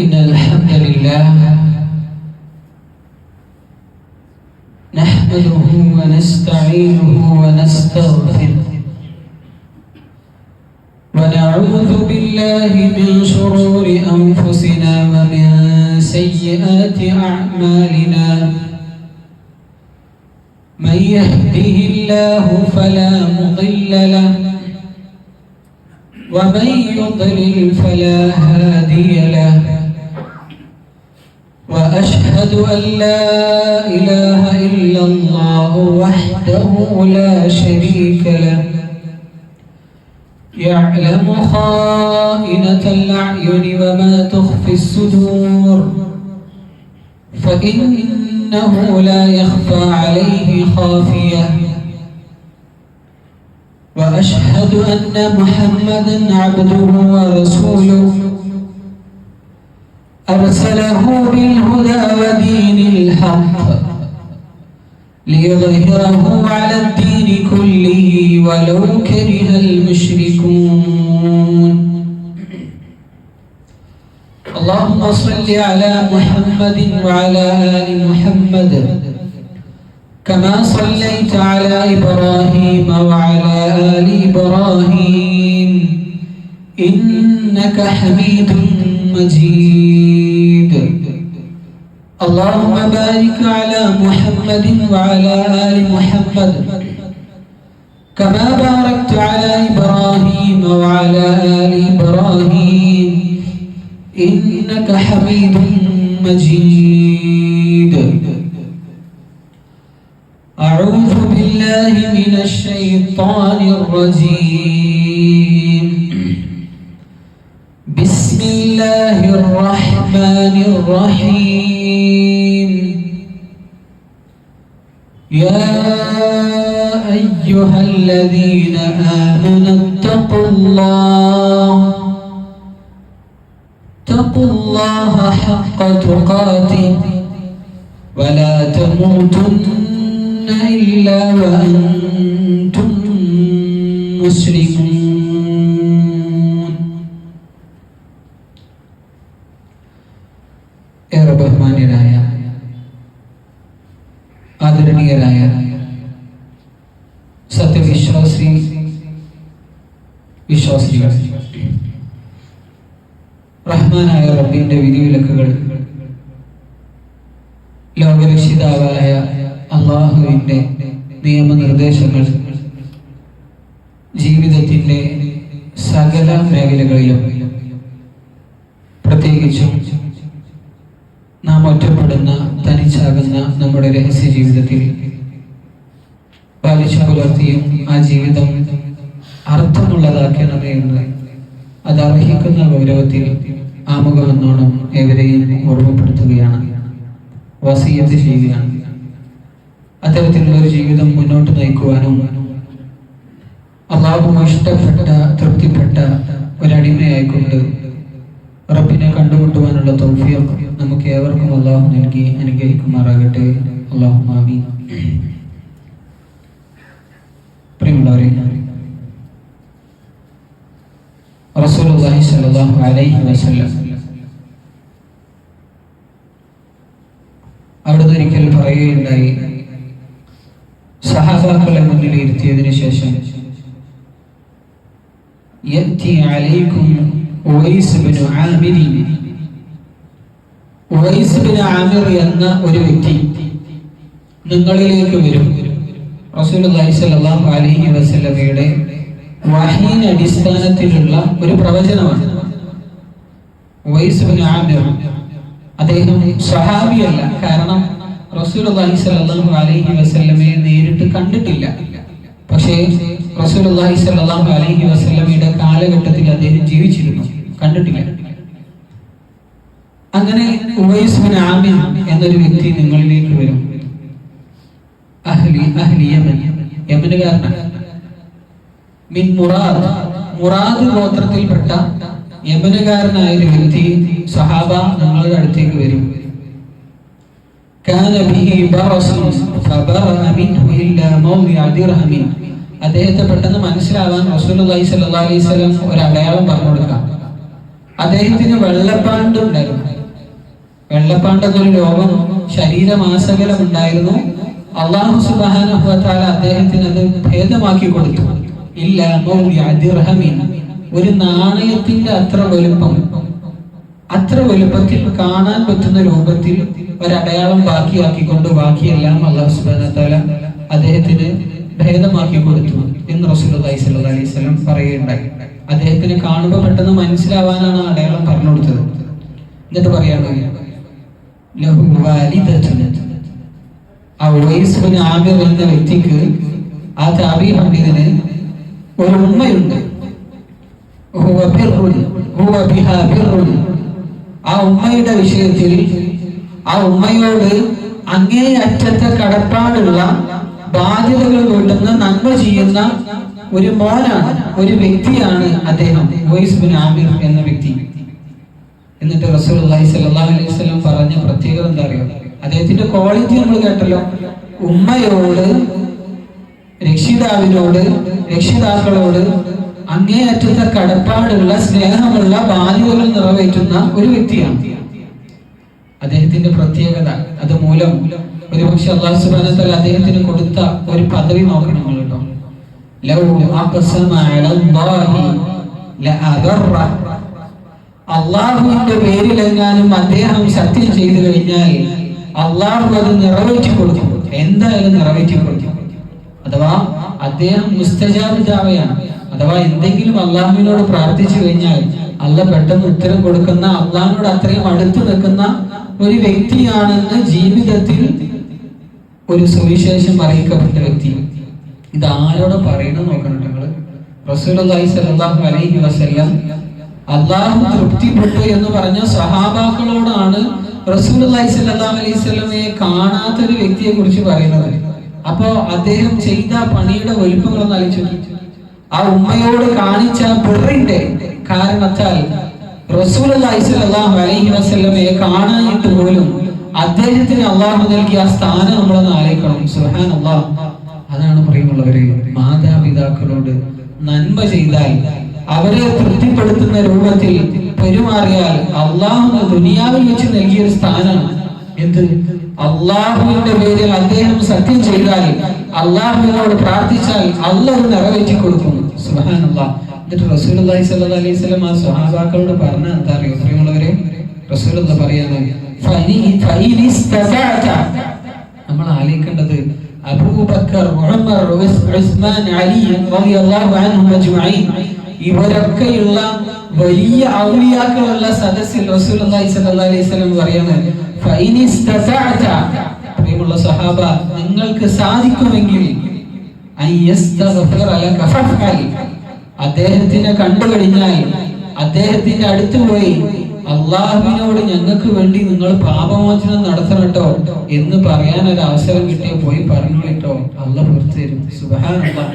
إن الحمد لله نحمده ونستعينه ونستغفره ونعوذ بالله من شرور أنفسنا ومن سيئات أعمالنا من يهده الله فلا مضل له ومن يضلل فلا هادي له وأشهد أن لا إله إلا الله وحده لا شريك له يعلم خائنة الأعين وما تخفي الصدور فإنه لا يخفى عليه خافية وأشهد أن محمدًا عبده ورسوله أرسله بالهدى ودين الحق ليظهره على الدين كله ولو كره المشركون اللهم صل على محمد وعلى آل محمد كما صليت على إبراهيم وعلى آل إبراهيم إنك حميد مجيد اللهم بارك على محمد وعلى آل محمد كما باركت على إبراهيم وعلى آل إبراهيم إنك حميد مجيد أعوذ بالله من الشيطان الرجيم بسم الله الرحمن الرحيم يا أيها الذين آمنوا اتقوا الله حق تقاته ولا تموتن إلا وأنتم مسلمون ഏറെ ബഹുമാന്യരായ ആദരണീയരായ വിശ്വാസികൾ റഹ്മാനായ റബ്ബിന്റെ വിധിവിലക്കുകൾ ലോകരക്ഷിതാവായ അല്ലാഹുവിന്റെ നിയമനിർദ്ദേശങ്ങൾ ജീവിതത്തിന്റെ സകല മേഖലകളിലും പ്രത്യേകിച്ചും നാം ഒറ്റപ്പെടുന്ന തനിച്ചാകുന്ന നമ്മുടെ രഹസ്യ ജീവിതത്തിൽ പാലിച്ചു പുലർത്തിയും ആ ജീവിതം അർത്ഥമുള്ളതാക്കണമേ എന്ന് അത് അർഹിക്കുന്ന ഗൗരവത്തിൽ ആമുഖമെന്നോണം ഏവരെയും ഓർമ്മപ്പെടുത്തുകയാണ്, വസിയത്ത് ചെയ്യുകയാണ്. അത്തരത്തിലുള്ള ഒരു ജീവിതം മുന്നോട്ട് നയിക്കുവാനും അല്ലാഹു ഇഷ്ടപ്പെട്ട തൃപ്തിപ്പെട്ട ഒരടിമയായിക്കൊണ്ട് റബ്ബിനെ കണ്ടുമുട്ടുവാനുള്ള തൗഫീഖ് നമുക്ക് ഏവർക്കും അല്ലാഹു നൽകി അനുഗ്രഹിക്കുമാറാകട്ടെ. അല്ലാഹുമ്മ ആമീൻ. പ്രിയമുള്ളവരെ, റസൂലുള്ളാഹി സ്വല്ലല്ലാഹു അലൈഹി വസല്ലം അവിടുന്ന് ഒരിക്കൽ പറയുകയുണ്ടായി, സഹാബാക്കളെ മുന്നിൽ ഇരുത്തിയതിനു ശേഷം യഅതി അലൈക്കും ഉവൈസ് ബിൻ ആമിർ എന്ന ഒരു വ്യക്തി നിങ്ങളിലേക്ക് വരും. റസൂലുള്ളാഹി സ്വല്ലല്ലാഹു അലൈഹി വസല്ലമയുടെ വഹീന്റെ അടിസ്ഥാനത്തിലുള്ള ഒരു പ്രവചനമാണ്. ഉവൈസ് ബിൻ ആമിർ അദ്ദേഹം സ്വഹാബിയല്ല, കാരണം റസൂലുള്ളാഹി സ്വല്ലല്ലാഹു അലൈഹി വസല്ലമയെ നേരിട്ട് കണ്ടിട്ടില്ല. പക്ഷേ റസൂലുള്ളാഹി സ്വല്ലല്ലാഹു അലൈഹി വസല്ലമയുടെ കാലഘട്ടത്തിൽ അദ്ദേഹം ജീവിച്ചിരുന്നു, കണ്ടിട്ടില്ല. അങ്ങനെ ഉവൈസ് ബിൻ ആമിർ എന്നൊരു വ്യക്തി നിങ്ങളിലേക്ക് വരും. യമനുകാരനാണ്. മിൻ മുറാദ് ഗോത്രത്തിൽപ്പെട്ട യമനുകാരനായ ഒരു വ്യക്തി സഹാബ നിങ്ങളുടെ അടുത്തേക്ക് വരും. അദ്ദേഹത്തെ പെട്ടെന്ന് മനസ്സിലാവാൻ റസൂലുള്ളാഹി സ്വല്ലല്ലാഹു അലൈഹി വസല്ലം ഒരു അടയാളം പറഞ്ഞു കൊടുക്കാം. അദ്ദേഹത്തിന് വെള്ളപ്പാണ്ടുണ്ടായിരുന്നു. വെള്ളപ്പാണ്ട് എന്നൊരു രോഗം ശരീരമാസകലം ഉണ്ടായിരുന്നു. അല്ലാഹു സുബ്ഹാനഹു വ തആല അദ്ദേഹത്തിന് അത് ഭേദമാക്കി കൊടുത്തു. ഇല്ല മൗദിഅ ദിർഹമിൻ, ഒരു നാണയത്തിന്റെ അത്ര വലുപ്പത്തിൽ കാണാൻ പറ്റുന്ന രൂപത്തിൽ ഒരടയാളം ബാക്കിയാക്കിക്കൊണ്ട് ബാക്കിയെല്ലാം അല്ലാഹു സുബ്ഹാനഹു വ തആല അദ്ദേഹത്തിന് ഭേദമാക്കി കൊടുത്തു എന്ന് റസൂലുള്ളാഹി സ്വല്ലല്ലാഹി അലൈഹി വസല്ലം പറയുകയുണ്ടായി. അദ്ദേഹത്തിന് കാണുമ്പോൾ പെട്ടെന്ന് മനസ്സിലാവാനാണ് അടയാളം പറഞ്ഞു കൊടുത്തത്. എന്നിട്ട് പറയാണ് ലഹു വാലിദത്തുൻ, ഉവൈസ് ഇബ്നു ആമിർ എന്ന വ്യക്തിക്ക്, ആ താബഈ പണ്ഡിതന് ഒരു ഉമ്മയുണ്ട്. ഹുവ ബിർറുൻ ഹുവ ബിഹാ ബിർറുൻ, ആ ഉമ്മയുടെ വിഷയത്തിൽ ആ ഉമ്മയോട് അങ്ങേയറ്റത്തെ കടപ്പാടുള്ള, ബാധ്യതകൾ വീട്ടുന്ന, നന്മ ചെയ്യുന്ന ഒരു മോനാണ്, ഒരു വ്യക്തിയാണ് അദ്ദേഹം, ഉവൈസ് ഇബ്നു ആമിർ എന്ന വ്യക്തി. എന്നിട്ട് റസൂലുള്ളാഹി സ്വല്ലല്ലാഹു അലൈഹി വസല്ലം പറഞ്ഞ പ്രത്യേകത എന്താ അറിയോ? അദ്ദേഹത്തിന്റെ ക്വാളിറ്റി നമ്മൾ കേട്ടല്ലോ. ഉമ്മയോട്, രക്ഷിതാവിനോട്, രക്ഷിതാക്കളോട് അങ്ങേയറ്റത്തെ കടപ്പാടുള്ള, സ്നേഹമുള്ള, ബാധ്യതകൾ നിറവേറ്റുന്ന ഒരു വ്യക്തിയാണ് അദ്ദേഹത്തിന്റെ പ്രത്യേകത. അതുമൂലം ഒരുപക്ഷെ അല്ലാഹു സുബ്ഹാനഹു വ തആല അദ്ദേഹത്തിന് കൊടുത്ത ഒരു പദവി നോക്കണം നമ്മൾ കേട്ടോ. ലൗ അഖ്സമ അലല്ലാഹി ലഅബറ, അല്ലാഹുവിന്റെ പേരിലെങ്ങാനും അദ്ദേഹം സത്യം ചെയ്തു കഴിഞ്ഞാൽ അല്ലാഹു അത് നിറവേറ്റി കൊടുക്കും, എന്തായാലും നിറവേറ്റി കൊടുക്കും. അഥവാ അദ്ദേഹം മുസ്തജാബ് ദഅവയാണ്. അഥവാ എന്തെങ്കിലും അല്ലാഹുവിനോട് പ്രാർത്ഥിച്ചു കഴിഞ്ഞാൽ അല്ലാഹ് പെട്ടെന്ന് ഉത്തരം കൊടുക്കുന്ന, അല്ലാഹുവിനോട് അത്രയും അടുത്ത് നിൽക്കുന്ന ഒരു വ്യക്തിയാണെന്ന് ജീവിതത്തിൽ ഒരു സുവിശേഷം അറിയിക്കപ്പെട്ട വ്യക്തി. ഇത് ആരോട് പറയണം നോക്കണം നിങ്ങള്. റസൂലുള്ളാഹി സ്വല്ലല്ലാഹു അലൈഹി വസല്ലം അല്ലാഹു തൃപ്തിപ്പെട്ടു എന്ന് പറഞ്ഞ സ്വഹാബാക്കളോടാണ് റസൂലുള്ളാഹി സ്വല്ലല്ലാഹു അലൈഹി വസല്ലമയെ കാണാത്തൊരു വ്യക്തിയെ കുറിച്ച് പറയുന്നത്. അപ്പോ അദ്ദേഹം ചെയ്ത പണിയുടെ വലുപ്പങ്ങളൊന്ന് ആലോചിച്ചു. ആ ഉമ്മയോട് കാണിച്ച ബിർറിന്റെ കാരണത്താൽ റസൂലുള്ളാഹി സ്വല്ലല്ലാഹു അലൈഹി വസല്ലമയെ കാണാനിട്ട് പോലും അദ്ദേഹത്തിന് അല്ലാഹു നൽകിയ ആ സ്ഥാനം നമ്മളൊന്ന് ആലോചിക്കണം. സുബ്ഹാനല്ലാഹ്. അതാണ് പ്രിയമുള്ളവരെ, മാതാപിതാക്കളോട് നന്മ ചെയ്താൽ, അവരെ തൃപ്തിപ്പെടുത്തുന്ന രൂപത്തിൽ പെരുമാറിയാൽ അല്ലാഹു ദുനിയാവിൽ വെച്ച് നൽകിയൊരു സ്ഥാനമാണ്. എന്ത്? അല്ലാഹുവിന്റെ പേരിൽ അദ്ദേഹം സത്യം ചെയ്താൽ, അല്ലാഹുവിനോട് പ്രാർത്ഥിച്ചാൽ അല്ലാഹു നിറവേറ്റി കൊടുക്കും. സുബ്ഹാനല്ലാഹ്. എന്നിട്ട് റസൂലുള്ളാഹി സ്വല്ലല്ലാഹി അലൈഹി വസല്ലം ആ സ്വഹാബാക്കളോട് പറഞ്ഞ എന്താ അറിയോ പ്രിയമുള്ളവരെ? റസൂലുള്ളാഹി പറയാണ്, നമ്മൾ ആലോചിക്കേണ്ടത് അബൂബക്കർ, ഉമർ, ഉസ്മാൻ, അലി റളിയല്ലാഹു അൻഹും അജ്മഈൻ, ഇവരൊക്കെയുള്ള വലിയ ഔലിയാക്കളുള്ള സദസ്സിൽ റസൂലുള്ളാഹി സ്വല്ലല്ലാഹി അലൈഹി വസല്ലം പറയുന്നത്, ഫൈനിസ്തതഅത, പ്രിയമുള്ള സഹാബ, നിങ്ങൾക്ക് സാധിക്കുമെങ്കിൽ അയ്യസ്തഗ്ഫിറ ലക ഫഫഅൽ, അദ്ദേഹത്തിനെ കണ്ടു കഴിഞ്ഞാൽ അദ്ദേഹത്തിന്റെ അടുത്ത് പോയി അള്ളാഹുവിനോട് ഞങ്ങൾക്ക് വേണ്ടി നിങ്ങൾ പാപമോചനം നടത്തണട്ടോ എന്ന് പറയാൻ ഒരു അവസരം കിട്ടിയ പോയി പറഞ്ഞു കേട്ടോ, അള്ളാഹ് പുറത്തു തരും. സുബ്ഹാനല്ലാഹ്.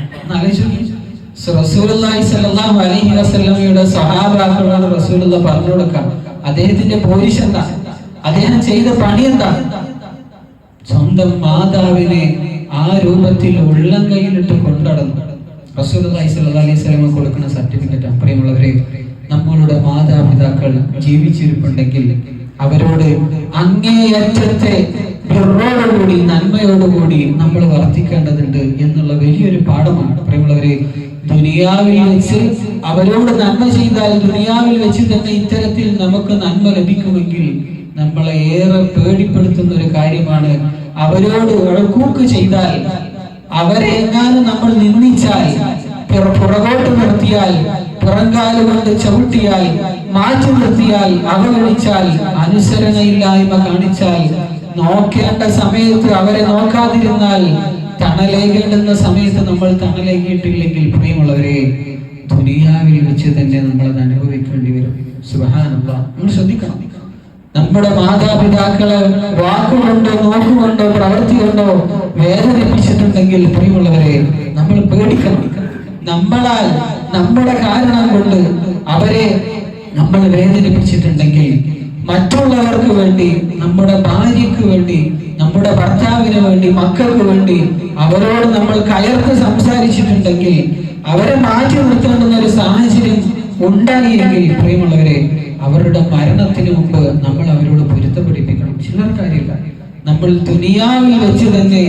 റസൂലുള്ളാഹി സ്വല്ലല്ലാഹു അലൈഹി വസല്ലമയുടെ സ്വഹാബാക്കളോട് റസൂലുള്ളാഹി പറഞ്ഞു കൊടുക്കാം അദ്ദേഹത്തിന്റെ പോരിശ് എന്താ, അദ്ദേഹം ചെയ്ത പണി എന്താ. സ്വന്തം മാതാവിനെ ആ രൂപത്തിൽ ഉള്ളം കയ്യിലിട്ട് കൊണ്ടടന്നു. റസൂലുള്ളാഹി സ്വല്ലല്ലാഹു അലൈഹി വസല്ലമ കൊടുക്കുന്ന സർട്ടിഫിക്കറ്റ്. പ്രിയമുള്ളവരെ, നമ്മളുടെ മാതാപിതാക്കൾ ജീവിച്ചിരിപ്പുണ്ടെങ്കിൽ അവരോട് അങ്ങേയറ്റത്തെ ബിർറോടുകൂടി, നന്മയോടുകൂടി നമ്മൾ വർത്തിക്കേണ്ടതുണ്ട് എന്നുള്ള വലിയൊരു പാഠമാണ്. പ്രിയമുള്ളവരെ, ദുനിയാവിൽ വെച്ച് അവരോട് നന്മ ചെയ്താൽ ദുനിയാവിൽ വെച്ച് തന്നെ ഇത്തരത്തിൽ നമുക്ക് നന്മ ലഭിക്കുമെങ്കിൽ നമ്മളെ ഏറെ പേടിപ്പെടുത്തുന്ന ഒരു കാര്യമാണ് അവരോട് ഉഴക്കൂക്ക് ചെയ്താൽ, അവരെ എങ്ങാനും നമ്മൾ നിന്ദിച്ചാൽ, പുറകോട്ട് നിർത്തിയാൽ, പുറങ്കാലുകൊണ്ട് ചവിട്ടിയാൽ, മാറ്റി നിർത്തിയാൽ, അവഗണിച്ചാൽ, അനുസരണയില്ലായ്മ കാണിച്ചാൽ, നോക്കേണ്ട സമയത്ത് അവരെ നോക്കാതിരുന്നാൽ, തണലേകേണ്ടുന്ന സമയത്ത് നമ്മൾ തണലേകിയിട്ടില്ലെങ്കിൽ പ്രിയമുള്ളവരെ, ദുനിയാവിൽ വെച്ച് തന്നെ നമ്മളത് അനുഭവിക്കേണ്ടി വരും. സുബ്ഹാനല്ലാഹ്. നമ്മൾ ശ്രദ്ധിക്കണം. നമ്മുടെ മാതാപിതാക്കളെ വാക്കുകൊണ്ടോ നോക്കുകൊണ്ടോ പ്രവൃത്തി കൊണ്ടോ വേദനിപ്പിച്ചിട്ടുണ്ടെങ്കിൽ പ്രിയമുള്ളവരെ, നമ്മൾ പേടിക്കണം. നമ്മളാൽ, നമ്മുടെ കാരണം കൊണ്ട് അവരെ നമ്മൾ വേദനിപ്പിച്ചിട്ടുണ്ടെങ്കിൽ, മറ്റുള്ളവർക്ക് വേണ്ടി, നമ്മുടെ ഭാര്യയ്ക്ക് വേണ്ടി, നമ്മുടെ ഭർത്താവിന് വേണ്ടി, മക്കൾക്ക് വേണ്ടി അവരോട് നമ്മൾ കയർത്ത് സംസാരിച്ചിട്ടുണ്ടെങ്കിൽ, അവരെ മാറ്റി നിർത്തേണ്ടുന്ന ഒരു സാഹചര്യം ഉണ്ടായെങ്കിൽ പ്രിയമുള്ളവരെ, അവരുടെ മരണത്തിന് മുമ്പ് നമ്മൾ അവരോട് പൊരുത്തപ്പെടിപ്പിക്കണം. ചില്ലറ കാര്യമില്ല. നമ്മൾ ദുനിയാവിൽ വെച്ച് തന്നെ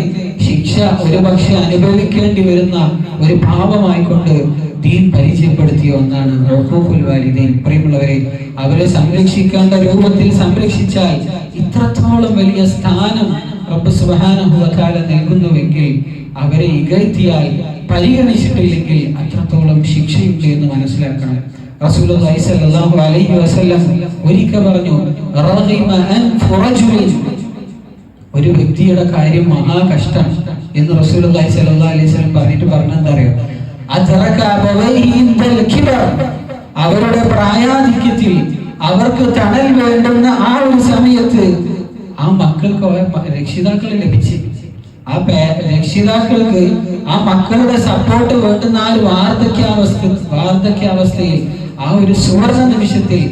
ശിക്ഷ ഒരുപക്ഷെ അനുഭവിക്കേണ്ടി വരുന്ന ഒരു പാപമായിക്കൊണ്ട് ദീൻ പരിചയപ്പെടുത്തിയ ഒന്നാണ് ഉഖൂഖുൽ വാലിദൈൻ. പ്രിയമുള്ളവരെ, അവരെ സംരക്ഷിക്കേണ്ട രൂപത്തിൽ സംരക്ഷിച്ചാൽ ഇത്രത്തോളം വലിയ സ്ഥാനം റബ്ബ് സുബ്ഹാനഹു വ തആല നൽകുന്നുവെങ്കിൽ അവരെ ഇകഴ്ത്തിയാൽ, പരിഗണിച്ചിട്ടില്ലെങ്കിൽ അത്രത്തോളം ശിക്ഷയുണ്ട് എന്ന് മനസ്സിലാക്കണം. റസൂലുള്ളാഹി സ്വല്ലല്ലാഹു അലൈഹി വസല്ലം ഒരിക്കൽ പറഞ്ഞു, റഗിമ അൻഫു റജുലിൻ, ഒരു വ്യക്തിയുടെ കാര്യം മഹാ കഷ്ടം എന്ന് റസൂലുള്ളാഹി സ്വല്ലല്ലാഹു അലൈഹി വസല്ലം പറഞ്ഞെന്താ അറിയോ? അദ്റക അബവൈഹി ഇൻദൽ കിബർ, അവരുടെ പ്രായാധിക്യത്തിൽ അവർക്ക് തണൽ വേണ്ടുന്ന ആ ഒരു സമയത്ത് ആ മക്കൾക്ക് രക്ഷിതാക്കളെ ലഭിച്ചു. ആ രക്ഷിതാക്കൾക്ക് ആ മക്കളുടെ സപ്പോർട്ട് വേണ്ടുന്ന ആ ഒരു വാർദ്ധക്യാവസ്ഥയിൽ ആ ഒരു സുവർണ നിമിഷത്തിൽ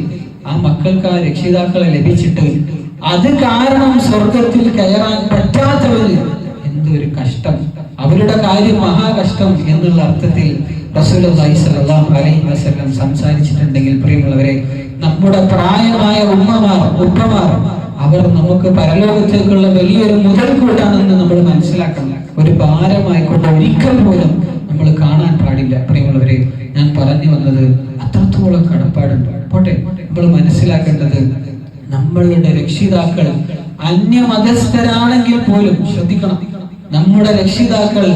ആ മക്കൾക്ക് ആ രക്ഷിതാക്കളെ ലഭിച്ചിട്ട് അത് കാരണം സ്വർഗത്തിൽ കയറാൻ പറ്റാത്തവര് എന്തൊരു കഷ്ടം, അവരുടെ കാര്യം മഹാകഷ്ടം എന്നുള്ള അർത്ഥത്തിൽ റസൂലുള്ളാഹി സ്വല്ലല്ലാഹു അലൈഹി വസല്ലം സംസാരിച്ചിട്ടുണ്ടെങ്കിൽ പ്രിയമുള്ളവരെ, നമ്മുടെ പ്രായമായ ഉപ്പമാർ അവർ നമുക്ക് പരലോകത്തേക്കുള്ള വലിയൊരു മുതൽക്കൂട്ടാണെന്ന് നമ്മൾ മനസ്സിലാക്കണം. ഒരു ഭാരമായിക്കൊണ്ട് ഒരിക്കൽ പോലും നമ്മൾ കാണാൻ പാടില്ല. പ്രിയമുള്ളവരെ, ഞാൻ പറഞ്ഞു വന്നത് അത്രത്തോളം കടപ്പാടുണ്ട്. പോട്ടെ, നമ്മൾ മനസ്സിലാക്കേണ്ടത് നമ്മളുടെ രക്ഷിതാക്കൾ അന്യമതസ്ഥരാണെങ്കിൽ പോലും, ശ്രദ്ധിക്കണം, നമ്മുടെ രക്ഷിതാക്കൾ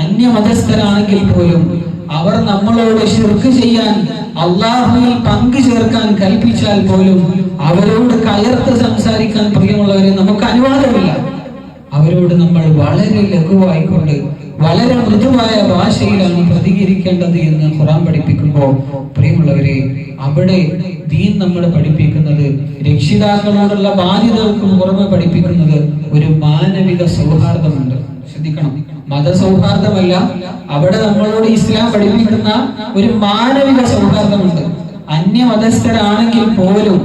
അന്യമതസ്ഥരാണെങ്കിൽ പോലും അവർ നമ്മളോട് ശിർക്ക് ചെയ്യാൻ, അള്ളാഹുവിൽ പങ്കു ചേർക്കാൻ കൽപ്പിച്ചാൽ പോലും അവരോട് കയർത്ത് സംസാരിക്കാൻ പ്രിയമുള്ളവരെ നമുക്ക് അനുവാദമില്ല. അവരോട് നമ്മൾ വളരെ ലഘുവായിക്കൊണ്ട് വളരെ മൃദുവായ ഭാഷയിലാണ് പ്രതികരിക്കേണ്ടത് എന്ന് ഖുർആൻ പഠിപ്പിക്കുമ്പോൾ പ്രിയമുള്ളവരെ, അവിടെ ദീൻ നമ്മളെ പഠിപ്പിക്കുന്നത്, രക്ഷിതാക്കളോടുള്ള ബാധ്യതകൾക്ക് പുറമെ പഠിപ്പിക്കുന്നത് ഒരു മാനവിക സൗഹാർദ്ദമുണ്ട്. ശ്രദ്ധിക്കണം, മതസൗഹാർദ്ദമല്ല, അവിടെ നമ്മളോട് ഇസ്ലാം പഠിപ്പിക്കുന്ന ഒരു മാനവിക സൗഹാർദ്ദമുണ്ട്. അന്യമതസ്ഥരാണെങ്കിൽ പോലും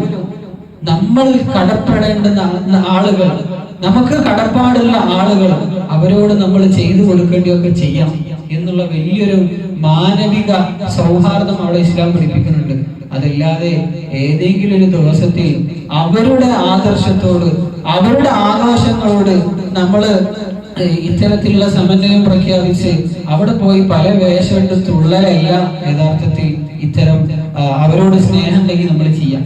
നമ്മൾ കടപ്പെടേണ്ടുന്ന ആളുകൾ, നമുക്ക് കടപ്പാടുള്ള ആളുകൾ, അവരോട് നമ്മൾ ചെയ്തു കൊടുക്കേണ്ടിയൊക്കെ ചെയ്യാം എന്നുള്ള വലിയൊരു മാനവിക സൗഹാർദ്ദം അവിടെ ഇസ്ലാം പഠിപ്പിക്കുന്നുണ്ട്. അതല്ലാതെ ഏതെങ്കിലും ഒരു ദിവസത്തിൽ അവരുടെ ആദർശത്തോട്, അവരുടെ ആഘോഷങ്ങളോട് നമ്മൾ ഇത്തരത്തിലുള്ള സമന്വയം പ്രഖ്യാപിച്ച് അവിടെ പോയി പല വേഷമെടുത്ത് തുള്ളലല്ല യഥാർത്ഥത്തിൽ ഇത്തരം അവരോട് സ്നേഹം ഉണ്ടെങ്കിൽ നമ്മൾ ചെയ്യാം.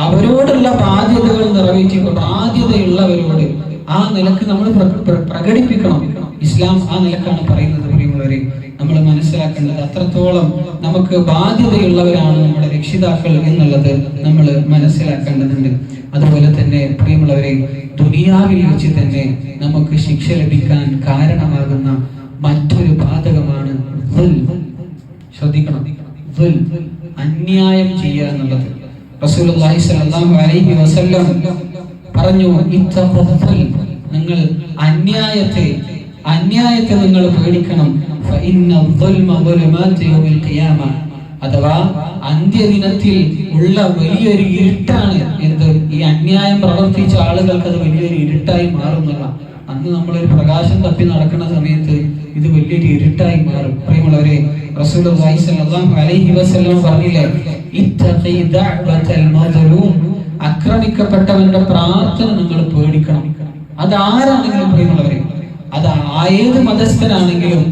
അവരോടുള്ള ബാധ്യതകൾ നിറവേറ്റിക്കൊണ്ട് ബാധ്യതയുള്ളവരോട് ആ നിലക്ക് നമ്മൾ പ്രകടിപ്പിക്കണം. ഇസ്ലാം ആ നിലക്കാണ് പറയുന്നത്. പ്രിയമുള്ളവരെ, നമ്മൾ മനസ്സിലാക്കേണ്ടത് അത്രത്തോളം നമുക്ക് ബാധ്യതയുള്ളവരാണ് നമ്മുടെ രക്ഷിതാക്കൾ എന്നുള്ളത് നമ്മൾ മനസ്സിലാക്കേണ്ടതുണ്ട്. അതുപോലെ തന്നെ പ്രിയമുള്ളവരെ, ദുനിയാവിൽ വെച്ച് തന്നെ നമുക്ക് ശിക്ഷ ലഭിക്കാൻ കാരണമാകുന്ന മറ്റൊരു ബാധകമാണ് ശ്രദ്ധിക്കണം, അന്യായം ചെയ്യുക എന്നുള്ളത്. റസൂലുള്ളാഹി സ്വല്ലല്ലാഹു അലൈഹി വസല്ലം പറഞ്ഞു, നിങ്ങൾ അന്യായത്തെ നിങ്ങൾ പേടിക്കണം. അഥവാ അന്ത്യദിനത്തിൽ ഉള്ള വലിയൊരു ഇരുട്ടാണ് എന്ത്, ഈ അന്യായം പ്രവർത്തിച്ച ആളുകൾക്ക് അത് വലിയൊരു ഇരുട്ടായി മാറുന്നില്ല. അന്ന് നമ്മളൊരു പ്രകാശം തപ്പി നടക്കുന്ന സമയത്ത് ഇത് വലിയൊരു ഇരുട്ടായി മാറും. പ്രിയമുള്ളവരെ, റസൂലുള്ളാഹി സ്വല്ലല്ലാഹു അലൈഹി വസല്ലം പറഞ്ഞില്ലേ, ഇത്തഖി ദഅവതൽ മദ്ലൂം, ആക്രമിക്കപ്പെട്ടവന്റെ പ്രാർത്ഥന നിങ്ങൾ പേടിക്കണം. അതാരാണെങ്കിലും പ്രിയമുള്ളവരെ, അത് ഏത് മതസ്ഥനാണെങ്കിലും,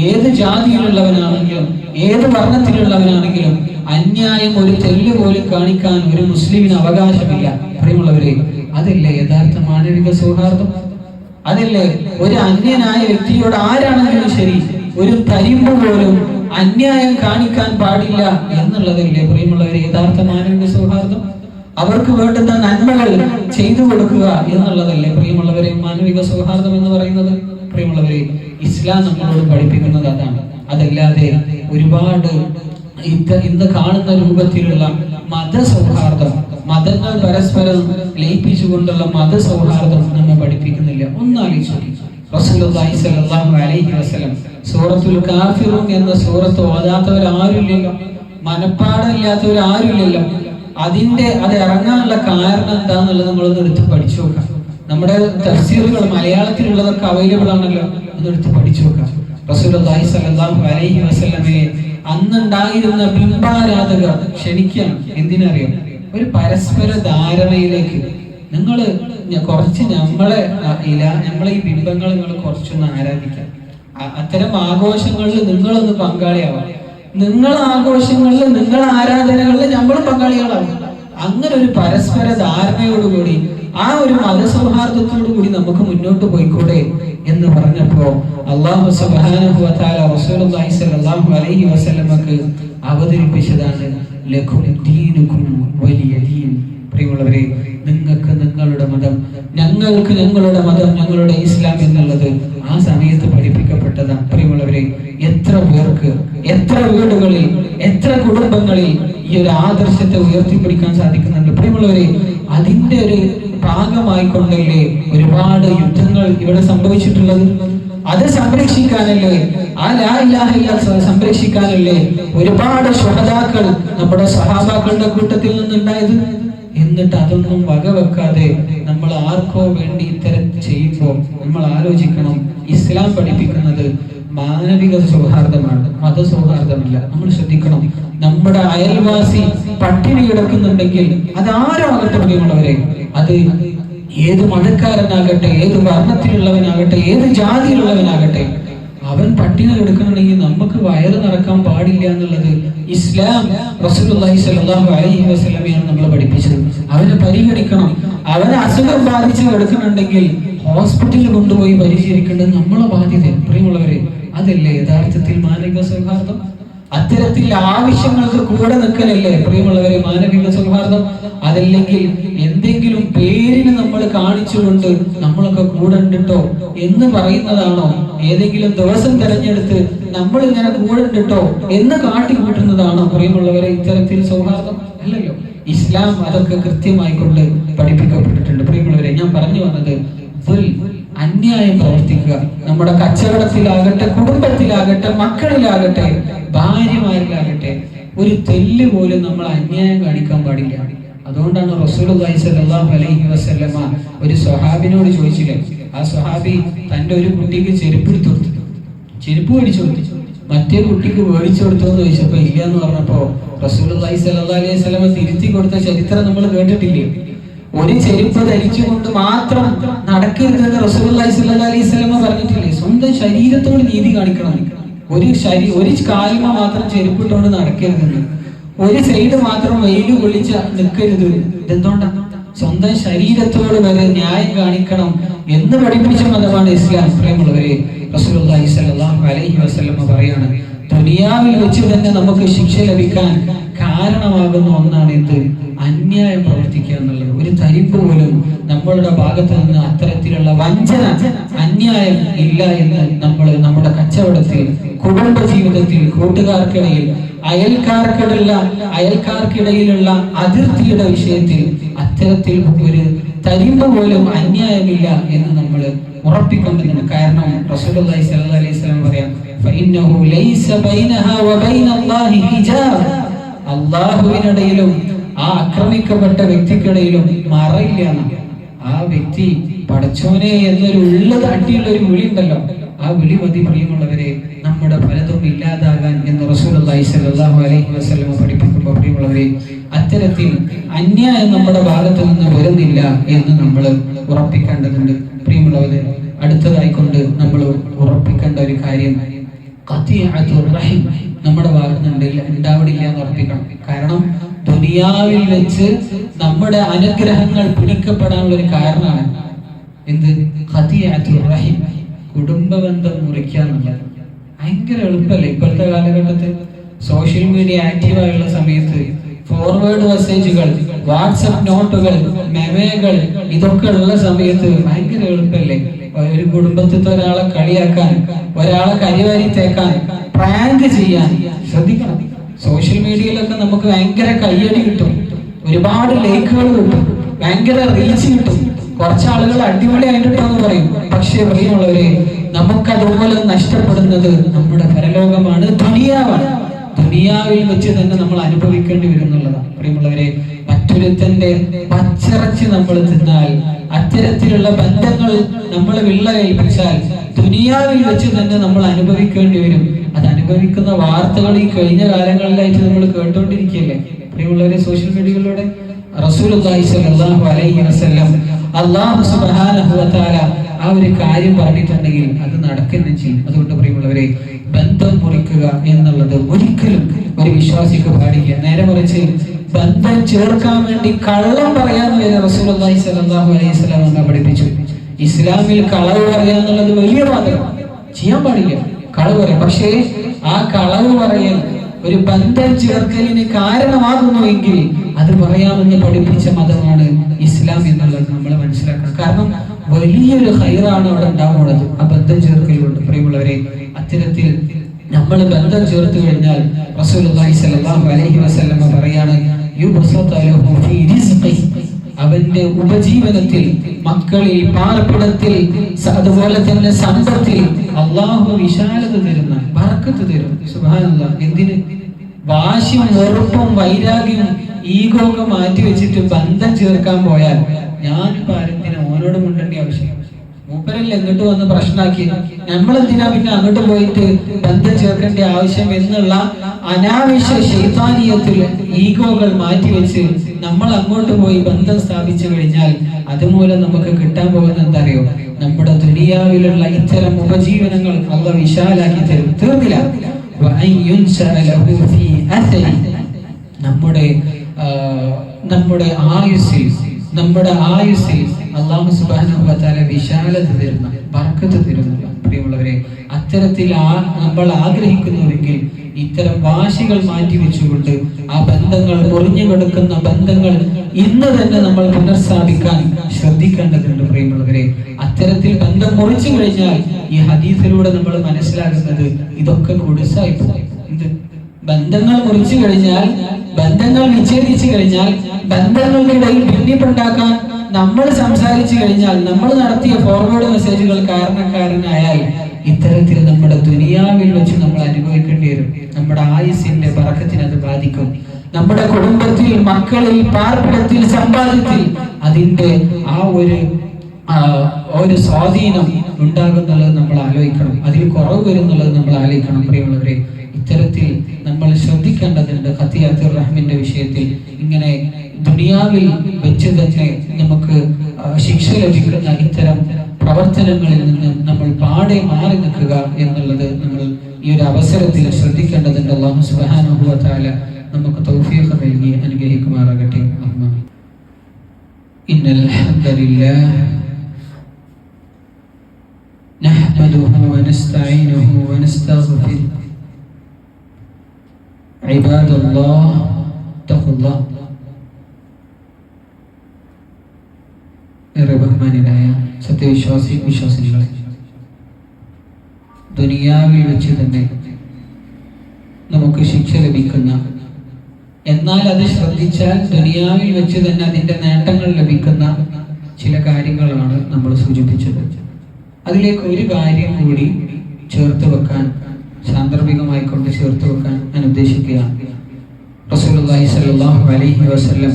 ഏത് ജാതിയിലുള്ളവനാണെങ്കിലും, ഏത് വർണ്ണത്തിലുള്ളവനാണെങ്കിലും അന്യായം ഒരു തെല്ല് പോലും കാണിക്കാൻ ഒരു മുസ്ലിമിന് അവകാശമില്ല. പ്രിയമുള്ളവരെ, അതല്ലേ യഥാർത്ഥ മാനവിക സൗഹാർദ്ദം? അതല്ലേ ഒരു അന്യനായ വ്യക്തിയോട് ആരാണെങ്കിലും ശരി ഒരു തരിമ്പ് പോലും അന്യായം കാണിക്കാൻ പാടില്ല എന്നുള്ളതല്ലേ പ്രിയമുള്ളവരെ യഥാർത്ഥ മാനവിക സൗഹാർദ്ദം? അവർക്ക് വേണ്ടുന്ന നന്മകൾ ചെയ്തു കൊടുക്കുക എന്നുള്ളതല്ലേ പ്രിയമുള്ളവരെ മാനവിക സൗഹാർദ്ദം എന്ന് പറയുന്നത്? പ്രിയമുള്ളവരെ, ഇസ്ലാം നമ്മളോട് പഠിപ്പിക്കുന്നത് അതാണ്. അതല്ലാതെ ഒരുപാട് ഇന്ന് കാണുന്ന രൂപത്തിലുള്ള മതസൗഹാർദ്ദം, മതങ്ങൾ പരസ്പരം ലയിപ്പിച്ചുകൊണ്ടുള്ള മതസൗഹാർദ്ദം നമ്മെ പഠിപ്പിക്കുന്നില്ല. ഒന്നാലോചിച്ചു, റസൂലുള്ളാഹി സ്വല്ലല്ലാഹു അലൈഹി വസല്ലം സൂറത്തുൽ കാഫിറൂൻ എന്ന സൂറത്ത് ഓതാത്തവരാരുമില്ലല്ലോ, മനപ്പാടമില്ലാത്തവരാരുമില്ലല്ലോ. അത് ഇറങ്ങാനുള്ള കാരണം എന്താന്നുള്ളത് നമ്മളൊന്ന് എടുത്ത് പഠിച്ചു നോക്കാം. നമ്മുടെ തഫ്സീറുകൾ മലയാളത്തിലുള്ളതൊക്കെ അവൈലബിൾ ആണല്ലോ, അതെടുത്ത് പഠിച്ചു നോക്കാം. റസൂലുള്ളാഹി സ്വല്ലല്ലാഹു അലൈഹി വസല്ലമയെ അന്നുണ്ടായിരുന്ന ബിംബാരാധകർ ക്ഷണിക്കുകയാണ്. എന്തിനറിയാം? ഒരു പരസ്പര ധാരണയിലേക്ക് നിങ്ങൾ കുറച്ച് നമ്മളെ ഈ ബിംബങ്ങൾ നിങ്ങൾ കുറച്ചൊന്ന് ആരാധിക്കാം. അത്തരം ആഘോഷങ്ങളിൽ നിങ്ങളൊന്ന് പങ്കാളിയാവാം. നിങ്ങൾ ആഘോഷങ്ങളിൽ, നിങ്ങൾ ആരാധനകളിൽ നമ്മൾ പങ്കാളികളാവും. അങ്ങനെ ഒരു പരസ്പര ധാരണയോടുകൂടി ആ ഒരു മതസൗഹാർദ്ദത്തോടു കൂടി നമുക്ക് മുന്നോട്ട് പോയിക്കൂടെ എന്ന് പറഞ്ഞപ്പോ അല്ലാഹു സുബ്ഹാനഹു വ തആല റസൂലുള്ളാഹി സ്വല്ലല്ലാഹു അലൈഹി വസല്ലമക്ക് അവതരിപ്പിച്ചതാണ് ലകും ദീനുകും വലിയ ദീൻ. പ്രിയമുള്ളവരെ, നിങ്ങൾക്ക് നിങ്ങളുടെ മതം, ഞങ്ങൾക്ക് ഞങ്ങളുടെ മതം, ഞങ്ങളുടെ ഇസ്ലാം എന്നുള്ളത് ആ സമയത്ത് പഠിപ്പിക്കപ്പെട്ടതാണ്. പ്രിയമുള്ളവരെ, എത്ര പേർക്ക്, എത്ര വീടുകളിൽ, എത്ര കുടുംബങ്ങളിൽ ഈ ഒരു ആദർശത്തെ ഉയർത്തിപ്പിടിക്കാൻ സാധിക്കുന്നുണ്ട്. പ്രിയമുള്ളവരെ, അതിന്റെ ഒരു ഭാഗമായിക്കൊണ്ടല്ലേ ഒരുപാട് യുദ്ധങ്ങൾ ഇവിടെ സംഭവിച്ചിട്ടുള്ളത്. അത് സംരക്ഷിക്കാനല്ലേ, ആ ലാ ഇലാഹ ഇല്ലല്ലാഹ് സംരക്ഷിക്കാനല്ലേ ഒരുപാട് ശുഹദാക്കൾ നമ്മുടെ സഹാബാക്കളുടെ കൂട്ടത്തിൽ നിന്നുണ്ടായത്. എന്നിട്ട് അതൊന്നും വകവെക്കാതെ നമ്മൾ ആർക്കോ വേണ്ടി ഇത്തരം ചെയ്യുമ്പോൾ നമ്മൾ ആലോചിക്കണം, ഇസ്ലാം പഠിപ്പിക്കുന്നത് മാനവിക സൗഹാർദ്ദമാണ്, മതസൗഹാർദ്ദമല്ല. നമ്മൾ ശ്രദ്ധിക്കണം. നമ്മുടെ അയൽവാസി പട്ടിണി കിടക്കുന്നുണ്ടെങ്കിൽ അത് ആരോ ആകട്ടെ, പ്രിയമുള്ളവരെ, അത് ഏത് മതക്കാരനാകട്ടെ, ഏത് വർണ്ണത്തിലുള്ളവനാകട്ടെ, ഏത് ജാതിയിലുള്ളവനാകട്ടെ, അവൻ പട്ടിണി കിടക്കണമെങ്കിൽ നമുക്ക് വയറ് നിറക്കാൻ പാടില്ല എന്നുള്ളത് ഇസ്ലാം റസൂലുള്ളാഹി സ്വല്ലല്ലാഹു അലൈഹി വസല്ലമയാണ് നമ്മളെ പഠിപ്പിച്ചത്. അവനെ പരിഗണിക്കണം. അവന് അസുഖം ബാധിച്ച് കിടക്കുന്നുണ്ടെങ്കിൽ ഹോസ്പിറ്റലിൽ കൊണ്ടുപോയി പരിചരിക്കേണ്ടത് നമ്മളെ ബാധ്യത. പ്രിയമുള്ളവരെ, അതല്ലേ യഥാർത്ഥത്തിൽ മാനവിക സൗഹാർദ്ദം? അത്തരത്തിൽ ആവശ്യങ്ങൾക്ക് കൂടെ നിൽക്കലല്ലേ പ്രിയമുള്ളവരെ മാനവിക സൗഹാർദ്ദം? അതല്ലെങ്കിൽ എന്തെങ്കിലും പേരിന് നമ്മൾ കാണിച്ചുകൊണ്ട് നമ്മളൊക്കെ കൂടെ ഉണ്ടിട്ടോ എന്ന് പറയുന്നതാണോ? ഏതെങ്കിലും ദിവസം തെരഞ്ഞെടുത്ത് നമ്മൾ ഇങ്ങനെ കൂടെ ഉണ്ടിട്ടോ എന്ന് കാട്ടിക്കൂട്ടുന്നതാണോ പ്രിയമുള്ളവരെ ഇത്തരത്തിൽ സൗഹാർദ്ദം? അല്ലല്ലോ. ഇസ്ലാം അതൊക്കെ കൃത്യമായി കൊണ്ട് പഠിപ്പിക്കപ്പെട്ടിട്ടുണ്ട്. പ്രിയമുള്ളവരെ, ഞാൻ പറഞ്ഞു വന്നത് അന്യായം പ്രവർത്തിക്കുക, നമ്മുടെ കച്ചവടത്തിലാകട്ടെ, കുടുംബത്തിലാകട്ടെ, മക്കളിലാകട്ടെ, ഭാര്യമാരിലാകട്ടെ, ഒരു തെല്ല് പോലും നമ്മൾ അന്യായം കാണിക്കാൻ പാടില്ല. അതുകൊണ്ടാണ് റസൂലുള്ളാഹി സ്വല്ലല്ലാഹു അലൈഹി വസല്ലമ ഒരു സ്വഹാബിനോട് ചോദിച്ചില്ലേ, ആ സ്വഹാബി തന്റെ ഒരു കുട്ടിക്ക് ചെരുപ്പ് എടുത്തു കൊടുത്തു, ചെരുപ്പ് മേടിച്ചു കൊടുത്തു, മറ്റേ കുട്ടിക്ക് മേടിച്ചു കൊടുത്തു എന്ന് ചോദിച്ചപ്പോ ഇല്ല എന്ന് പറഞ്ഞപ്പോ റസൂലുള്ളാഹി സ്വല്ലല്ലാഹു അലൈഹി വസല്ലമ തിരുത്തി കൊടുത്ത ചരിത്രം നമ്മൾ കേട്ടിട്ടില്ലേ? ഒരു ചെരുപ്പ് ധരിച്ചുകൊണ്ട് മാത്രം നടക്കരുതെന്ന് റസൂലുള്ളാഹി സ്വല്ലല്ലാഹു അലൈഹി വസല്ലമ പറഞ്ഞിട്ടില്ലേ? സ്വന്തം ശരീരത്തോട് നീതി കാണിക്കണം. ഒരു കാലിമ മാത്രം ചെരുപ്പിട്ടുകൊണ്ട് നടക്കരുതെന്ന്, ഒരു സൈഡ് മാത്രം വെയിൽ കൊള്ളിച്ച് നിൽക്കരുത്. ഇതെന്തുകൊണ്ടാണ്? സ്വന്തം ശരീരത്തോട് വരെ ന്യായം കാണിക്കണം എന്ന് പഠിപ്പിച്ച മതമാണ് ഇസ്ലാം. പ്രിയമുള്ളവരെ, റസൂലുള്ളാഹി സ്വല്ലല്ലാഹു അലൈഹി വസല്ലമ പറയാണ്, ദുനിയാവിൽ വെച്ച് തന്നെ നമുക്ക് ശിക്ഷ ലഭിക്കാൻ കാരണമാകുന്ന ഒന്നാണ് എന്ത്? അന്യായം പ്രവർത്തിക്കുക എന്നുള്ളത്. ഒരു തരിപ്പ് പോലും നമ്മളുടെ ഭാഗത്ത് നിന്ന് അത്തരത്തിലുള്ള വഞ്ചന, അന്യായം ഇല്ല എന്ന് നമ്മൾ നമ്മുടെ കച്ചവടത്തിൽ, കുടുംബ ജീവിതത്തിൽ, കൂട്ടുകാർക്കിടയിൽ, അയൽക്കാർക്കിടയിലുള്ള അതിർത്തിയുടെ വിഷയത്തിൽ അത്തരത്തിൽ ഒരു തരിമ്പ് പോലും അന്യായമില്ല എന്ന് നമ്മൾ ഉറപ്പിക്കേണ്ടതുണ്ട്. കാരണം റസൂലുള്ളാഹി സ്വല്ലല്ലാഹു അലൈഹി വസല്ലം പറയാം, ഫഇന്നഹു ലൈസ ബൈനഹാ വബൈനല്ലാഹി ഹിജാബ്. അല്ലാഹുവിനിടയിലും ആ ആക്രമിക്കപ്പെട്ട വ്യക്തിക്കിടയിലും മറയില്ല. ആ വ്യക്തി പടച്ചോനെ എന്നൊരു ഉള്ളത് അട്ടിയുള്ള ഒരു വിളി ഉണ്ടല്ലോ, ആ വിളി മതി പ്രിയമുള്ളവരെ നമ്മുടെ പലതും ഇല്ലാതാകാൻ എന്ന് റസൂലുള്ളാഹി സ്വല്ലല്ലാഹു അലൈഹി വസല്ലം പഠിപ്പിക്കുമ്പോൾ പ്രിയമുള്ളവരെ അത്തരത്തിൽ അന്യായം നമ്മുടെ ഭാഗത്ത് നിന്ന് വരുന്നില്ല എന്ന് നമ്മൾ ഉറപ്പിക്കേണ്ടതുണ്ട്. പ്രിയമുള്ളവരെ, അടുത്തതായിക്കൊണ്ട് നമ്മൾ ഉറപ്പിക്കേണ്ട ഒരു കാര്യം ഖതിഅത്തുർ റഹിം നമ്മുടെ ഭാഗത്ത് ഉണ്ടാവില്ല എന്ന് ഉറപ്പിക്കണം. കാരണം ദുനിയാവിൽ വെച്ച് നമ്മുടെ അനുഗ്രഹങ്ങൾ പിടിക്കപ്പെടാനുള്ള ഒരു കാരണമാണ് എന്ത്? ഖതിഅത്തുർ റഹിം, കുടുംബ ബന്ധം മുറിക്കുക എന്നുള്ളത്. ഭയങ്കര എളുപ്പമല്ലേ ഇപ്പോഴത്തെ കാലഘട്ടത്തിൽ? സോഷ്യൽ മീഡിയ ആക്റ്റീവായുള്ള സമയത്ത് ഫോർവേഡ് മെസ്സേജുകൾ, വാട്സപ്പ് നോട്ടുകൾ, മെമേകൾ, ഇതൊക്കെ ഉള്ള സമയത്ത് ഭയങ്കര എളുപ്പമല്ലേ ഒരു കുടുംബത്തിലത്തെ ഒരാളെ കളിയാക്കാൻ, ഒരാളെ കരിവാരി തേക്കാൻ, പ്രാങ്ക് ചെയ്യാൻ. ശ്രദ്ധിക്കണം. സോഷ്യൽ മീഡിയയിലൊക്കെ നമുക്ക് ഭയങ്കര കയ്യടി കിട്ടും, ഒരുപാട് ലൈക്കുകൾ കിട്ടും, ഭയങ്കര റീച്ച് കിട്ടും, കുറച്ചാളുകൾ അടിപൊളിയായിട്ടിട്ടെന്ന് പറയും. പക്ഷേ പ്രിയമുള്ളവരെ, നമുക്കതുപോലെ നഷ്ടപ്പെടുന്നത് നമ്മുടെ പരലോകമാണ്, ദുനിയാവാണ്. ദുനിയാവിൽ വെച്ച് തന്നെ നമ്മൾ അനുഭവിക്കേണ്ടി വരും എന്നുള്ളതാണ്. പ്രിയമുള്ളവരെ, മറ്റൊരുത്തന്റെ പച്ചിറച്ചി നമ്മൾ തിന്നാൽ, അത്തരത്തിലുള്ള ബന്ധങ്ങൾ നമ്മൾ വിള്ളലേൽപ്പിച്ചാൽ ദുനിയാവിൽ വെച്ച് തന്നെ നമ്മൾ അനുഭവിക്കേണ്ടി വരും. അത് അനുഭവിക്കുന്ന വാർത്തകൾ ഈ കഴിഞ്ഞ കാലങ്ങളിലായിട്ട് നമ്മൾ കേട്ടുകൊണ്ടിരിക്കുകയല്ലേ പ്രിയമുള്ളവരെ? സോഷ്യൽ മീഡിയകളിലൂടെ റസൂലുള്ളാഹി സ്വല്ലല്ലാഹു അലൈഹി വസല്ലം അല്ലാഹു സുബ്ഹാനഹു വ തആല ആ ഒരു കാര്യം പറഞ്ഞിട്ടുണ്ടെങ്കിൽ അത് നടക്കുകയും ചെയ്യും. അതുകൊണ്ട് പ്രിയമുള്ളവരെ, ബന്ധം മുറിക്കുക എന്നുള്ളത് ഒരിക്കലും ഒരു വിശ്വാസിക്ക് പാടില്ല. നേരെ മറിച്ച് ബന്ധം ചേർക്കാൻ വേണ്ടി കള്ളം പറയാന്ന് വരെ റസൂലുള്ളാഹി സ്വല്ലല്ലാഹു അലൈഹി വസല്ലം നമ്മെ പഠിപ്പിച്ചു. ഇസ്ലാമിൽ കളവ് പറയാന്നുള്ളത് വലിയ പാതകമാണ്, ചെയ്യാൻ പാടില്ല കളവ് പറയാം. പക്ഷേ ആ കളവ് പറയൽ ഒരു ബന്ധം ചേർക്കലിന് കാരണമാകുന്നുവെങ്കിൽ അത് പറയാമെന്ന് പഠിപ്പിച്ച മതമാണ് ഇസ്ലാം എന്നുള്ളത് നമ്മൾ മനസ്സിലാക്കണം. കാരണം വലിയൊരു ഹൈറാണ് അവിടെ ഉണ്ടാവുന്നത് ആ ബന്ധം ചേർക്കലുകൊണ്ട്. പ്രിയമുള്ളവരെ, അത്തരത്തിൽ നമ്മൾ ബന്ധം ചേർത്ത് കഴിഞ്ഞാൽ റസൂലുള്ളാഹി സ്വല്ലല്ലാഹു അലൈഹി വസല്ലം പറയാണ്, അവന്റെ ഉപജീവനത്തിൽ, മക്കളിൽ, പാർപ്പിടത്തിൽ, അതുപോലെ തന്നെ സമ്പത്തിൽ അള്ളാഹു വിശാലത തരുന്ന, ബറക്കത്ത് തരും. സുബ്ഹാനല്ലാഹ്. എന്തിന്? വാശിയും വെറുപ്പും വൈരാഗ്യവും ഈഗോ ഒക്കെ മാറ്റി വെച്ചിട്ട് ബന്ധം ചേർക്കാൻ പോയാൽ ഞാനിപ്പോ ആരെന്തിനാ ഓനോട് മുണ്ടേണ്ട ആവശ്യം? മൂപ്പരല്ലേ എന്നിട്ട് വന്ന് പ്രശ്നമാക്കി, നമ്മളെന്തിനാ പിന്നെ അങ്ങോട്ട് പോയിട്ട് ബന്ധം ചേർക്കേണ്ട ആവശ്യം എന്നുള്ള അനാവശ്യ ശൈത്താനീയത്തിൽ ഈഗോകൾ മാറ്റിവെച്ച് നമ്മൾ അങ്ങോട്ട് പോയി ബന്ധം സ്ഥാപിച്ചു കഴിഞ്ഞാൽ അതുമൂലം നമുക്ക് കിട്ടാൻ പോകുന്ന എന്താ അറിയോ? നമ്മുടെ ദുനിയാവിലുള്ള ഇത്തരം ഉപജീവനങ്ങൾ അല്ലാഹു വിശാലാക്കി തരും. തീർന്നില്ല, നമ്മുടെ ആയുസ്സിൽ അല്ലാഹു സുബ്ഹാനഹു വ തആല വിശാലത തരുന്ന, ബർക്കത്ത് തരുന്ന. പ്രിയമുള്ളവരെ, അത്തരത്തിൽ നമ്മൾ ആഗ്രഹിക്കുന്നുവെങ്കിൽ ഇത്തരം വാശികൾ മാറ്റിവെച്ചുകൊണ്ട് ആ ബന്ധങ്ങൾ, മുറിഞ്ഞു കിടക്കുന്ന ബന്ധങ്ങൾ ഇന്ന് തന്നെ നമ്മൾ പുനഃസ്ഥാപിക്കാൻ ശ്രദ്ധിക്കേണ്ടതുണ്ട്. പ്രിയമുള്ളവരെ, അത്തരത്തിൽ ബന്ധം മുറിച്ചു കഴിഞ്ഞാൽ ഈ ഹദീസിലൂടെ നമ്മൾ മനസ്സിലാക്കുന്നത് ഇതൊക്കെ കുടുസായി പോകും. ബന്ധങ്ങൾ മുറിച്ചു കഴിഞ്ഞാൽ, ബന്ധങ്ങൾ വിച്ഛേദിച്ചു കഴിഞ്ഞാൽ, ബന്ധങ്ങൾക്കിടയിൽ ഭിന്നിപ്പുണ്ടാക്കാൻ നമ്മൾ സംസാരിച്ചു കഴിഞ്ഞാൽ, നമ്മൾ നടത്തിയ ഫോർവേഡ് മെസ്സേജുകൾ കാരണക്കാരനായാൽ ഇത്തരത്തിൽ നമ്മുടെ ദുനിയാവിൽ വെച്ച് നമ്മൾ അനുഭവിക്കേണ്ടി വരും. നമ്മുടെ ആയുസിന്റെ ബറക്കത്തിനെ അത് ബാധിക്കും. നമ്മുടെ കുടുംബത്തിൽ, മക്കളിൽ, പാർപ്പിടത്തിൽ, സമ്പാദ്യത്തിൽ അതിന്റെ ആ ഒരു സ്വാധീനം ഉണ്ടാകുന്നുള്ളത് നമ്മൾ ആലോചിക്കണം. അതിൽ കുറവ് വരുന്നുള്ളത് നമ്മൾ ആലോചിക്കണം. പ്രിയമുള്ളവരെ, ഇത്തരത്തിൽ നമ്മൾ ശ്രദ്ധിക്കേണ്ടതുണ്ട്. ഖതിയാത്തുർ റഹ്മിന്റെ വിഷയത്തിൽ ഇങ്ങനെ ദുനിയാവിൽ വെച്ച് തന്നെ നമുക്ക് ശിക്ഷ ലഭിക്കുന്ന ഇത്തരം പ്രവർത്തനങ്ങളിൽ നിന്ന് നമ്മൾ പാടെ മാറി നിൽക്കുക എന്നുള്ളത് നമ്മൾ ഈ ഒരു അവസരത്തിൽ ശ്രദ്ധിക്കേണ്ടതുണ്ട്. അല്ലാഹു സുബ്ഹാനഹു വ തആല നമുക്ക് തൗഫീഖ് നൽകി അനുഗ്രഹിക്കുമാറാകട്ടെ. ഇന്നൽ ഹംദലില്ലാഹ് നഹ്മദുഹു വ നസ്തഈനുഹു വ നസ്തഗ്ഫിറുഹു. ഇബാദല്ലാഹ് തഖ്വല്ലാഹ്. ഏറെ ബഹുമാനിയായ വിശ്വാസികളെ, ദുനിയാവിൽ വെച്ച് തന്നെ നമുക്ക് ശിക്ഷ ലഭിക്കുന്ന, എന്നാൽ അത് ശ്രദ്ധിച്ചാൽ ദുനിയാവിൽ വെച്ച് തന്നെ അതിന്റെ നേട്ടങ്ങൾ ലഭിക്കുന്ന ചില കാര്യങ്ങളാണ് നമ്മൾ സൂചിപ്പിച്ചത്. അതിലേക്ക് ഒരു കാര്യം കൂടി ചേർത്ത് വെക്കാൻ, സാന്ദർഭികമായി കൊണ്ട് ചേർത്ത് വെക്കാൻ ഞാൻ ഉദ്ദേശിക്കുകയാണ്. റസൂലുള്ളാഹി സ്വല്ലല്ലാഹു അലൈഹി വസല്ലം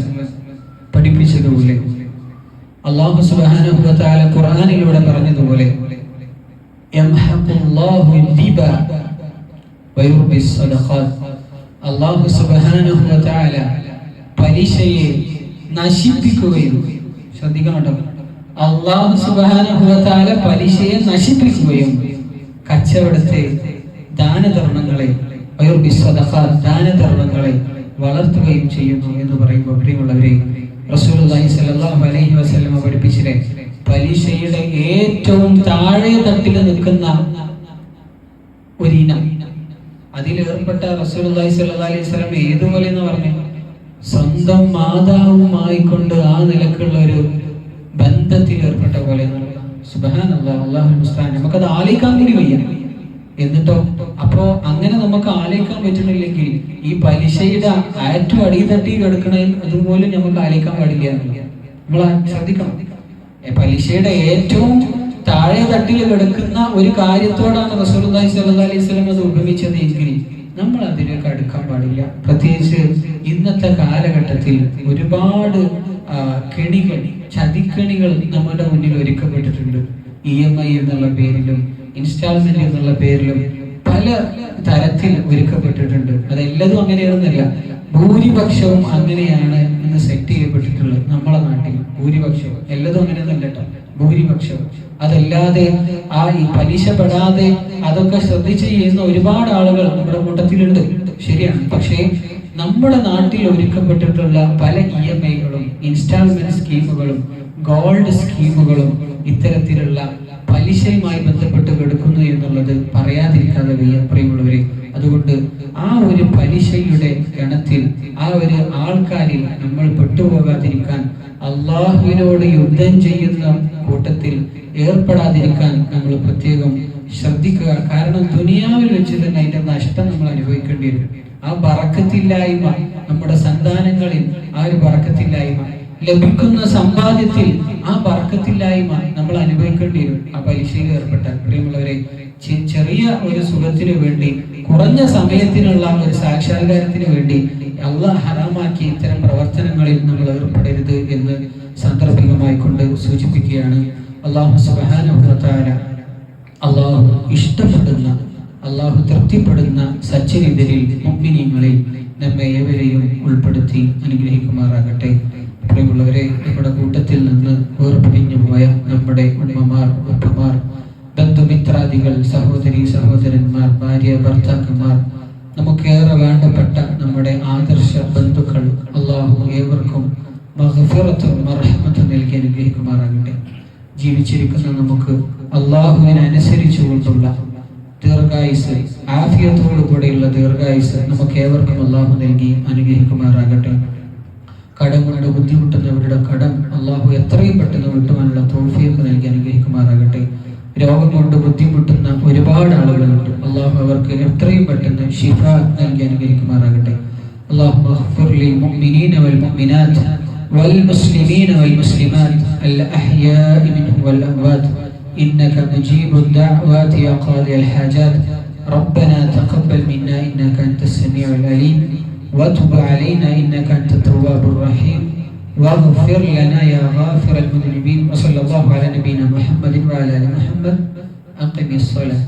പഠിപ്പിച്ചതുപോലെ അല്ലാഹു സുബ്ഹാനഹു വ തആല ഖുർആനിലൂടെ പറഞ്ഞതുപോലെ യംഹഖുല്ലാഹു റിബ വയുർബിസ് സദഖാത്ത്. അല്ലാഹു സുബ്ഹാനഹു വ തആല പലിശയെ നശിപ്പിക്കുകയും, ശ്രദ്ധിക്കണം, അല്ലാഹു സുബ്ഹാനഹു വ തആല പലിശയെ നശിപ്പിക്കുകയും കച്ചവടത്തെ, ദാനധർമ്മങ്ങളെ, വയുർബിസ് സദഖാത്ത് ദാനധർമ്മങ്ങളെ വളർത്തുകയും ചെയ്യുന്നു എന്ന് പറയുമ്പോൾ പ്രിയമുള്ളവരെ, റസൂലുള്ളാഹി സ്വല്ലല്ലാഹു അലൈഹി വസല്ലം പഠിപ്പിച്ചില്ലേ, പലിശയുടെ ഏറ്റവും താഴെ തട്ടിൽ നിൽക്കുന്ന ഒരിനം, അതിലേർപ്പെട്ട റസൂലുള്ളാഹി സ്വല്ലല്ലാഹു അലൈഹി വസല്ലം ഏതുപോലെ എന്ന് പറഞ്ഞു, സ്വന്തം മാതാവുമായി കൊണ്ട് ആ നിലക്കുള്ള ഒരു ബന്ധത്തിൽ ഏർപ്പെട്ട പോലെ. സുബ്ഹാനല്ലാഹ്, അല്ലാഹു മുസ്തആൻ. നമുക്കത് ആലോചിക്കാൻ കൂടി വയ്യ. എന്നിട്ടോ അപ്പോ അങ്ങനെ നമുക്ക് ആലോചിക്കാൻ പറ്റുന്നില്ലെങ്കിൽ ഈ പലിശയുടെ ഏറ്റവും അടിത്തട്ടി കിടക്കണ അതുപോലും നമുക്ക് ആലോചിക്കാൻ പാടില്ല. നമ്മൾ ശ്രദ്ധിക്കണം, പലിശയുടെ ഏറ്റവും താഴെ തട്ടിൽ കിടക്കുന്ന ഒരു കാര്യത്തോടാണ് റസൂലുള്ളാഹി സ്വല്ലല്ലാഹു അലൈഹി വസല്ലം അത് ഉപമിച്ചത് എങ്കിൽ നമ്മൾ അതിലേക്ക് അടുക്കാൻ പാടില്ല. പ്രത്യേകിച്ച് ഇന്നത്തെ കാലഘട്ടത്തിൽ ഒരുപാട് കെണികൾ, ചതിക്കണികൾ നമ്മുടെ മുന്നിൽ ഒരുക്കപ്പെട്ടിട്ടുണ്ട്. EMI എന്നുള്ള പേരിലും ഇൻസ്റ്റാൾമെന്റ് എന്നുള്ള പേരിലും പല പല തരത്തിൽ ഒരുക്കപ്പെട്ടിട്ടുണ്ട്. അതെല്ലതും അങ്ങനെയാണെന്നല്ല, ഭൂരിപക്ഷവും അങ്ങനെയാണ് ഇന്ന് സെറ്റ് ചെയ്യപ്പെട്ടിട്ടുള്ളത്. നമ്മളെ നാട്ടിൽ ഭൂരിപക്ഷവും, എല്ലതും അങ്ങനെയൊന്നല്ല കേട്ടോ, ഭൂരിപക്ഷവും. അതല്ലാതെ ഈ പലിശ പെടാതെ അതൊക്കെ ശ്രദ്ധിച്ച് ചെയ്യുന്ന ഒരുപാട് ആളുകൾ നമ്മുടെ കൂട്ടത്തിലുണ്ട്, ശരിയാണ്. പക്ഷേ നമ്മുടെ നാട്ടിൽ ഒരുക്കപ്പെട്ടിട്ടുള്ള പല EMI-കളും ഇൻസ്റ്റാൾമെന്റ് സ്കീമുകളും ഗോൾഡ് സ്കീമുകളും ഇത്തരത്തിലുള്ള പലിശയുമായി ബന്ധപ്പെട്ട് കിടക്കുന്നു എന്നുള്ളത് പറയാതിരിക്കാതെ വയ്യ പ്രിയമുള്ളവരെ. അതുകൊണ്ട് ആ ഒരു പലിശയുടെ ഗണത്തിൽ, ആ ഒരു ആൾക്കാരിൽ നമ്മൾ പെട്ടുപോകാതിരിക്കാൻ, അള്ളാഹുവിനോട് യുദ്ധം ചെയ്യുന്ന കൂട്ടത്തിൽ ഏർപ്പെടാതിരിക്കാൻ നമ്മൾ പ്രത്യേകം ശ്രദ്ധിക്കുക. കാരണം ദുനിയാവിൽ വെച്ച് തന്നെ അതിന്റെ നഷ്ടം നമ്മൾ അനുഭവിക്കേണ്ടി വരും. ആ ബറക്കത്തില്ലായ്മ നമ്മുടെ സന്താനങ്ങളിൽ, ആ ഒരു ബറക്കത്തില്ലായ്മ ലഭിക്കുന്ന സമ്പാദ്യത്തിൽ, ആ ബറക്കത്തില്ലായ്മ നമ്മൾ അനുഭവിക്കേണ്ടി വരും ആ പലിശയിൽ ഏർപ്പെട്ടാൽ. പ്രിയമുള്ളവരെ, ചെറിയ ഒരു സുഖത്തിന് വേണ്ടി, കുറഞ്ഞ സമയത്തിനുള്ള ഒരു സാക്ഷാത്കാരത്തിന് വേണ്ടി അള്ളാഹ് ഹറാമാക്കി ഇത്തരം പ്രവർത്തനങ്ങളിൽ നമ്മൾ ഏർപ്പെടരുത് എന്ന് സാന്ദർഭികമായി കൊണ്ട് സൂചിപ്പിക്കുകയാണ്. അല്ലാഹു സുബ്ഹാനഹു വ തആല അള്ളാഹു ഇഷ്ടപ്പെടുന്ന, അള്ളാഹു തൃപ്തിപ്പെടുന്ന സജ്ജനിധരിൽ മുഅ്മിനീങ്ങളിൽ നമ്മെ ഏവരെയും ഉൾപ്പെടുത്തി അനുഗ്രഹിക്കുമാറാകട്ടെ. പ്രിയമുള്ളവരെ, നമ്മുടെ കൂട്ടത്തിൽ നിന്ന് വേർപിരിഞ്ഞു പോയ നമ്മുടെ ഉമ്മമാർ, ഉപ്പമാർ, ബന്ധുമിത്രാദികൾ, സഹോദരി സഹോദരന്മാർ, ഭാര്യ ഭർത്താക്കന്മാർ, നമുക്കേറെ വേണ്ടപ്പെട്ട നമ്മുടെ ആദർശ ബന്ധുക്കൾ, അള്ളാഹു ഏവർക്കും മഗ്ഫിറത്തും മർഹമത്തും നൽകി അനുഗ്രഹിക്കുമാറാകട്ടെ. ജീവിച്ചിരിക്കുന്ന നമുക്ക് അള്ളാഹുവിനനുസരിച്ചുകൊണ്ടുള്ള ദീർഘായുസ്, ആഫിയത്തോടു കൂടെയുള്ള ദീർഘായുസ് നമുക്ക് ഏവർക്കും അള്ളാഹു നൽകി അനുഗ്രഹിക്കുമാറാകട്ടെ. കടം കൊണ്ട് ബുദ്ധിമുട്ടുന്നവരുടെ കടം അള്ളാഹു എത്രയും പെട്ടെന്ന് വിട്ടുവാനുള്ള തൗഫീഖ് നൽകി അനുഗ്രഹിക്കുമാറാകട്ടെ. രോഗം കൊണ്ട് ബുദ്ധിമുട്ടുന്ന ഒരുപാട് ആളുകളുണ്ട്, അള്ളാഹു അവർക്ക് എത്രയും പെട്ടെന്ന് ശിഫ നൽകി അനുഗ്രഹിക്കുമാറാകട്ടെ. اللهم اغفر للمؤمنين والمؤمنات والمسلمين والمسلمات الأحياء منهم والأموات إنك مجيب الدعوات يا قاضي الحاجات. ربنا تقبل منا إنك أنت السميع العليم وتب علينا إنك أنت التواب الرحيم واغفر لنا يا غافر المذنبين. وصلى الله على نبينا محمد وعلى آل محمد. أقم الصلاة.